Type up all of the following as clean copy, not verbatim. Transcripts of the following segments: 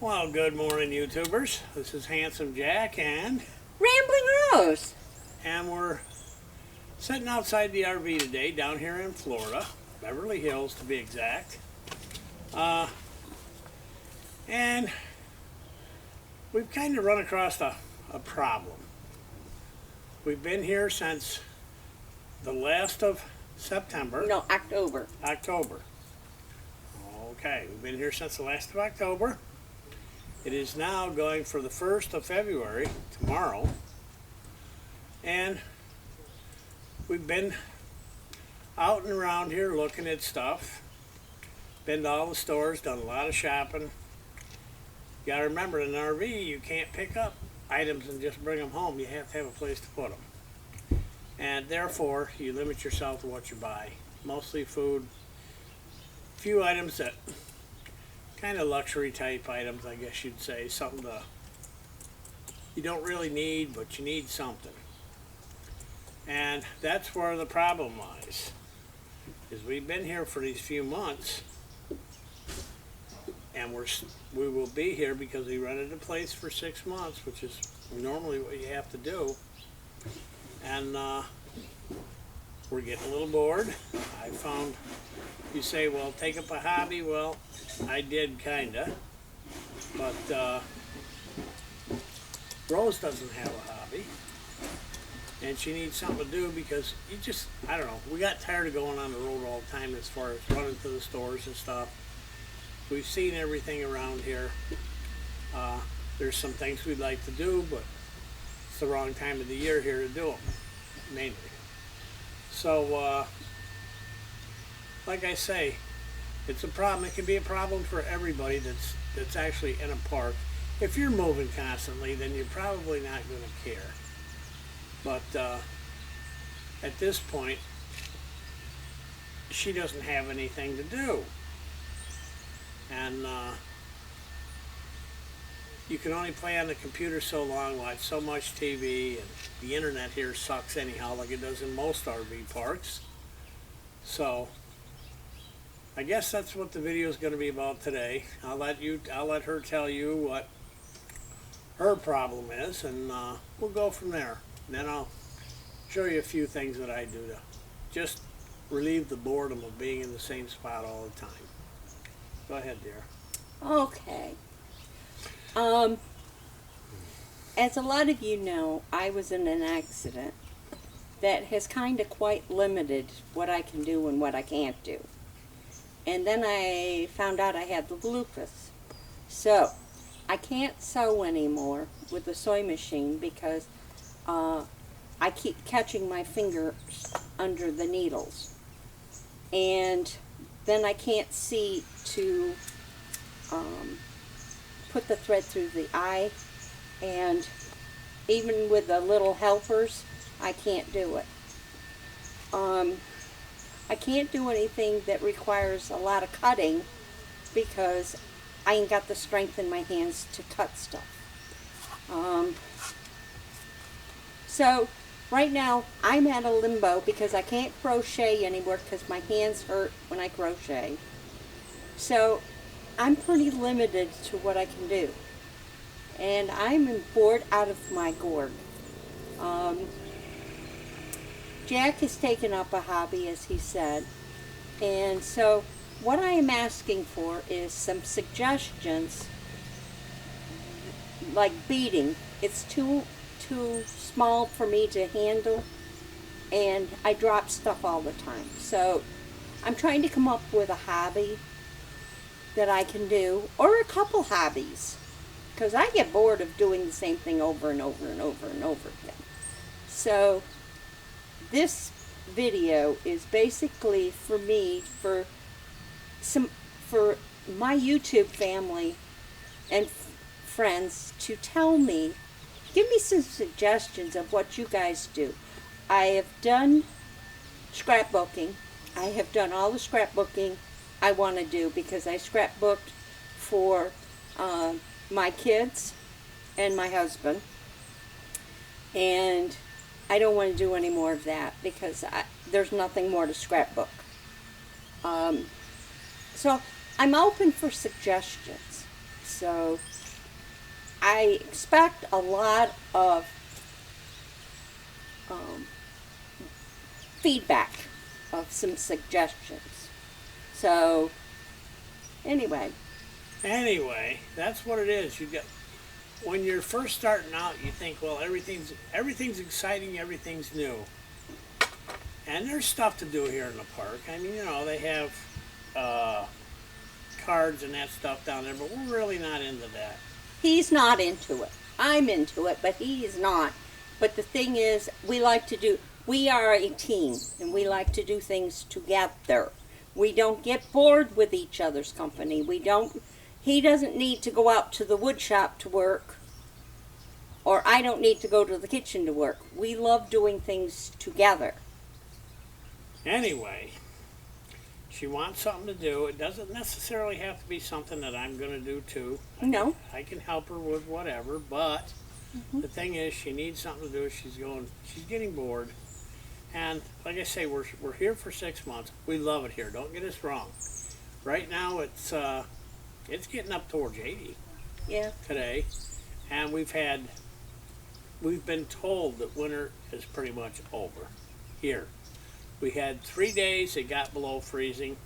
Well, good morning, YouTubers. This is Handsome Jack, and Rambling Rose. we're sitting outside the RV today, down here in Florida, Beverly Hills to be exact. And we've kind of run across a problem. We've been here since the last of September. No, October. October. Okay, we've been here since the last of October. It is now going for the 1st of February, tomorrow. And we've been out and around here looking at stuff. Been to all the stores, done a lot of shopping. You gotta remember, in an RV, you can't pick up items and just bring them home. You have to have a place to put them. And therefore, you limit yourself to what you buy. Mostly food. Few items that kind of luxury type items, I guess you'd say. Something you don't really need, but you need something. And that's where the problem lies. Is we've been here for these few months, and we will be here because we rented a place for 6 months, which is normally what you have to do. And we're getting a little bored. I found, you say, well, take up a hobby. Well, I did kinda, but Rose doesn't have a hobby, and she needs something to do because I don't know, we got tired of going on the road all the time as far as running to the stores and stuff. We've seen everything around here. There's some things we'd like to do, but it's the wrong time of the year here to do them, mainly. So, like I say, it's a problem. It can be a problem for everybody that's actually in a park. If you're moving constantly, then you're probably not going to care. But at this point, she doesn't have anything to do. And you can only play on the computer so long, watch so much TV, and the internet here sucks anyhow, like it does in most RV parks. So I guess that's what the video is going to be about today. I'll let her tell you what her problem is, and we'll go from there. And then I'll show you a few things that I do to just relieve the boredom of being in the same spot all the time. Go ahead, dear. Okay. As a lot of you know, I was in an accident that has kind of quite limited what I can do and what I can't do. And then I found out I had the lupus. So, I can't sew anymore with the sewing machine because I keep catching my fingers under the needles. And then I can't see to put the thread through the eye. And even with the little helpers, I can't do it. I can't do anything that requires a lot of cutting because I ain't got the strength in my hands to cut stuff. So right now I'm at a limbo because I can't crochet anymore because my hands hurt when I crochet. So I'm pretty limited to what I can do. And I'm bored out of my gourd. Jack has taken up a hobby, as he said, and so what I am asking for is some suggestions, like beading. It's too small for me to handle, and I drop stuff all the time. So I'm trying to come up with a hobby that I can do, or a couple hobbies, because I get bored of doing the same thing over and over and over and over again. So this video is basically for me, for my YouTube family and friends to tell me, give me some suggestions of what you guys do. I have done scrapbooking. I have done all the scrapbooking I want to do because I scrapbooked for my kids and my husband. And I don't want to do any more of that because there's nothing more to scrapbook. So I'm open for suggestions. So I expect a lot of feedback, of some suggestions. So, anyway, Anyway, that's what it is. You got when you're first starting out, you think, well, everything's exciting, everything's new, and there's stuff to do here in the park. I mean, they have cards and that stuff down there, but we're really not into that. he's not into it. I'm into it, but he is not. But the thing is, we are a team, and we like to do things together. We don't get bored with each other's company. He doesn't need to go out to the wood shop to work, or I don't need to go to the kitchen to work. We love doing things together. Anyway, she wants something to do. It doesn't necessarily have to be something that I'm going to do too. No. I can help her with whatever, but the thing is, she needs something to do. She's getting bored. And like I say, we're here for 6 months. We love it here. Don't get us wrong. Right now, it's getting up towards 80 Yeah. today, and we've been told that winter is pretty much over here. We had 3 days it got below freezing.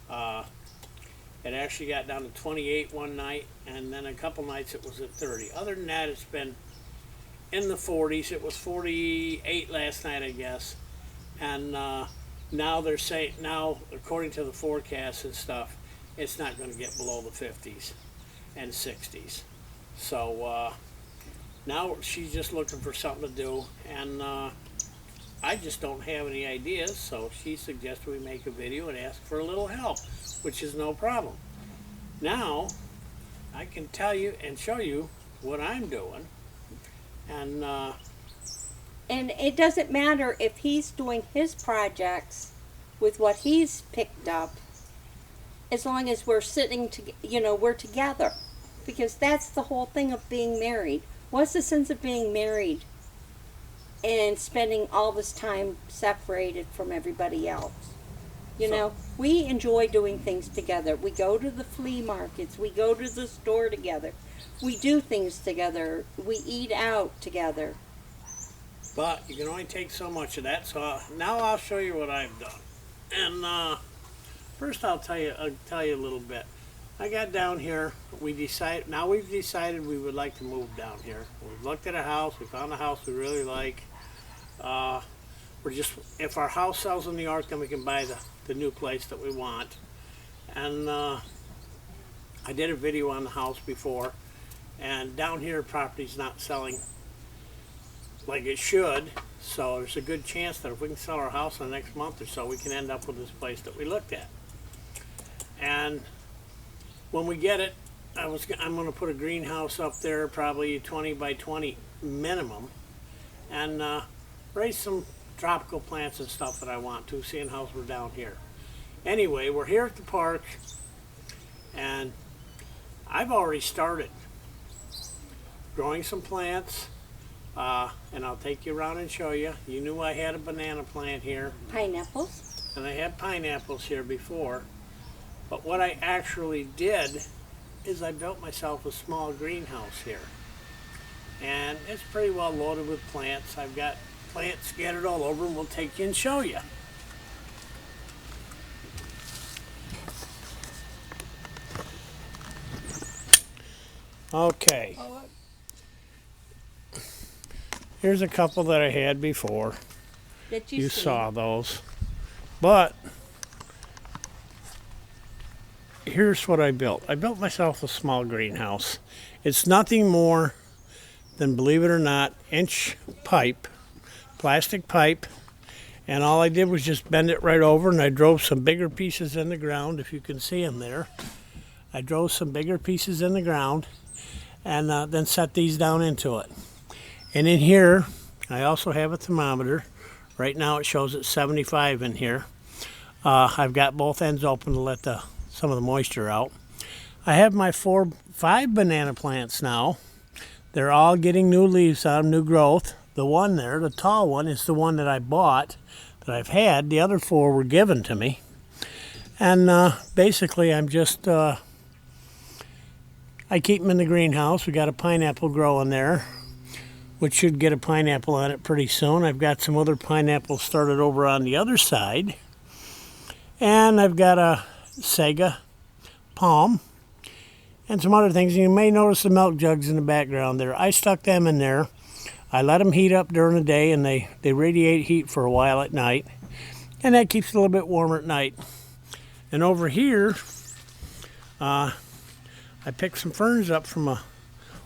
It actually got down to 28 one night, and then a couple nights it was at 30. Other than that, it's been in the 40s. It was 48 last night, I guess. And now they're saying, according to the forecast and stuff, it's not going to get below the 50s and 60s. So now she's just looking for something to do, and I just don't have any ideas, so she suggested we make a video and ask for a little help, which is no problem. Now, I can tell you and show you what I'm doing, and And it doesn't matter if he's doing his projects with what he's picked up, as long as we're we're together. Because that's the whole thing of being married. What's the sense of being married and spending all this time separated from everybody else? We enjoy doing things together. We go to the flea markets. We go to the store together. We do things together. We eat out together. but you can only take so much of that. So now I'll show you what I've done. And first, I'll tell you a little bit. I got down here. We've decided we would like to move down here. We've looked at a house. We found a house we really like. If our house sells in New York, then we can buy the new place that we want. And I did a video on the house before, and down here property's not selling like it should, so there's a good chance that if we can sell our house in the next month or so, we can end up with this place that we looked at. And when we get it, I'm going to put a greenhouse up there, probably 20 by 20 minimum, and raise some tropical plants and stuff that I want to, seeing how we're down here. Anyway, we're here at the park, and I've already started growing some plants, and I'll take you around and show you. You knew I had a banana plant here, Pineapples. and I had pineapples here before. But what I actually did is I built myself a small greenhouse here. And it's pretty well loaded with plants. I've got plants scattered all over, and we'll take you and show you. Okay. Here's a couple that I had before. That You see. saw those. But here's what I built. I built myself a small greenhouse. It's nothing more than, believe it or not, inch pipe, plastic pipe, and all I did was just bend it right over, and I drove some bigger pieces in the ground, if you can see them there. I drove some bigger pieces in the ground, and then set these down into it. And in here, I also have a thermometer. Right now it shows at 75 in here. I've got both ends open to let some of the moisture out. I have my 5 banana plants now. They're all getting new leaves on them, new growth. The one there, the tall one, is the one that I bought, that I've had. The other 4 were given to me. And basically I'm just I keep them in the greenhouse. We got a pineapple growing there, which should get a pineapple on it pretty soon. I've got some other pineapples started over on the other side. And I've got a Sega palm and some other things. You may notice the milk jugs in the background there. I stuck them in there. I let them heat up during the day, and they radiate heat for a while at night. And that keeps it a little bit warmer at night. And over here, I picked some ferns up from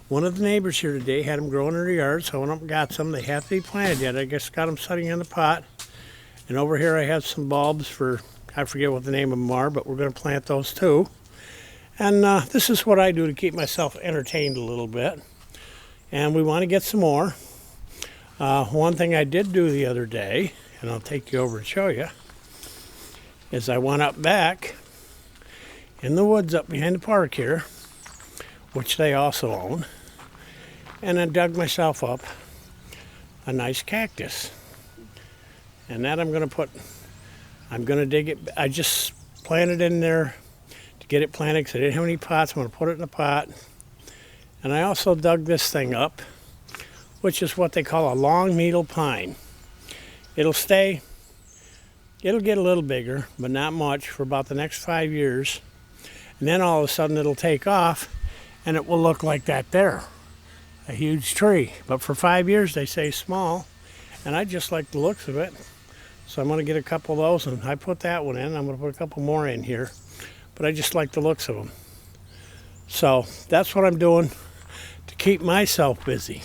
one of the neighbors here today. Had them growing in their yard, so I went up and got some. They have to be planted yet. I just got them sitting in the pot. And over here I have some bulbs for, I forget what the name of them are, but we're going to plant those too. And this is what I do to keep myself entertained a little bit. And we want to get some more. One thing I did do the other day, and I'll take you over and show you, is I went up back in the woods up behind the park here, which they also own, and I dug myself up a nice cactus. And that I'm going to dig it. I just planted in there to get it planted because I didn't have any pots. I'm going to put it in a pot. And I also dug this thing up, which is what they call a long needle pine. It'll get a little bigger, but not much, for about the next 5 years. And then all of a sudden it'll take off and it will look like that there, a huge tree. But for 5 years they say small, and I just like the looks of it. So I'm going to get a couple of those, and I put that one in. I'm going to put a couple more in here, but I just like the looks of them. So that's what I'm doing to keep myself busy.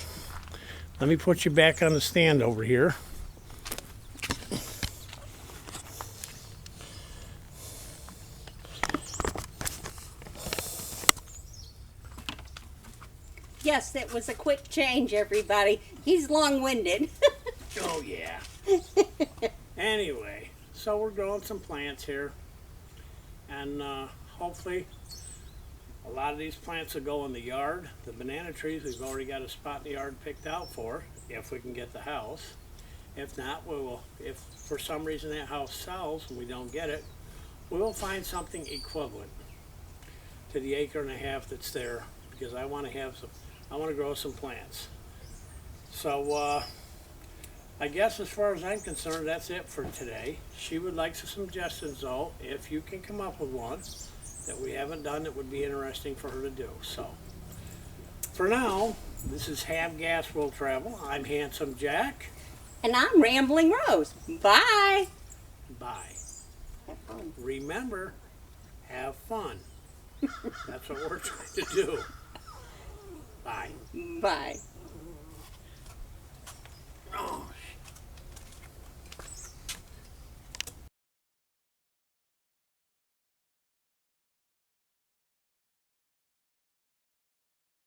Let me put you back on the stand over here. Yes, that was a quick change, everybody. He's long-winded. Oh, yeah. Anyway, so we're growing some plants here. And hopefully a lot of these plants will go in the yard. The banana trees, we've already got a spot in the yard picked out for, if we can get the house. If not, we will. If for some reason that house sells and we don't get it, we will find something equivalent to the 1.5 acres that's there, because I want to grow some plants. So I guess as far as I'm concerned, that's it for today. She would like some suggestions though, if you can come up with one that we haven't done that would be interesting for her to do. So for now, this is Have Gas Will Travel. I'm Handsome Jack. And I'm Rambling Rose. Bye. Bye. Have fun. Remember, have fun. That's what we're trying to do. Bye. Bye.